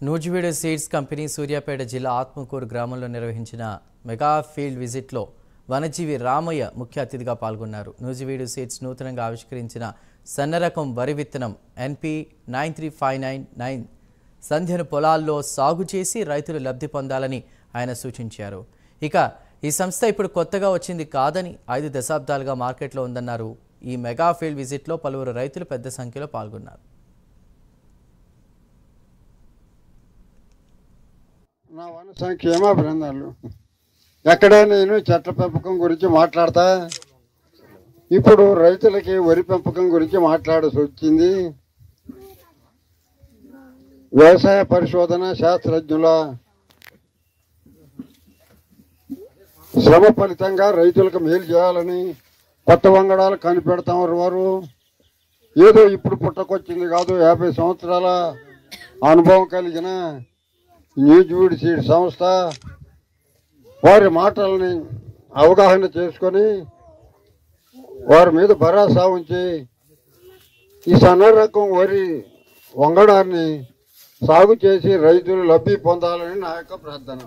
Nuzvid seeds company Suryapet జిల్లా ఆత్మకూరు గ్రామంలో నిర్వహించిన మెగా ఫీల్డ్ విజిట్లో వనజీవి రామయ్య ముఖ్య అతిథిగా పాల్గొన్నారు. నూజివీడు సీడ్స్ నూతనంగా ఆవిష్కరించిన సన్నరకం వరి విత్తనం NP 93599 సంధ్యను పొలాల్లో సాగు చేసి రైతులు లబ్ధి పొందాలని ఆయన సూచించారు. ఇక ఈ సంస్థ ఇప్పుడు కొత్తగా వచ్చింది కాదని 5 దశాబ్దాలుగా మార్కెట్లో ఉందన్నారు. ఈ మెగా ఫీల్డ్ విజిట్లో పలువురు రైతులు పెద్ద సంఖ్యలో పాల్గొన్నారు. నా వన సంక్షేమ బృందాలు ఎక్కడ నేను చెట్ల పెంపకం గురించి మాట్లాడతా. ఇప్పుడు రైతులకి వరి పెంపకం గురించి మాట్లాడాల్సి వచ్చింది. వ్యవసాయ పరిశోధన శాస్త్రజ్ఞుల శ్రమ ఫలితంగా రైతులకు మేలు చేయాలని కొత్త వంగడాలు కనిపెడతారు. వారు ఏదో ఇప్పుడు పుట్టకొచ్చింది కాదు, 50 సంవత్సరాల అనుభవం కలిగిన న్యూజివీడు సీడ్ సంస్థ వారి మాటల్ని అవగాహన చేసుకొని వారి మీద భరోసా ఉంచి ఈ సన్న రకం వరి వంగడాన్ని సాగు చేసి రైతులు లబ్ధి పొందాలని నా యొక్క ప్రార్థన.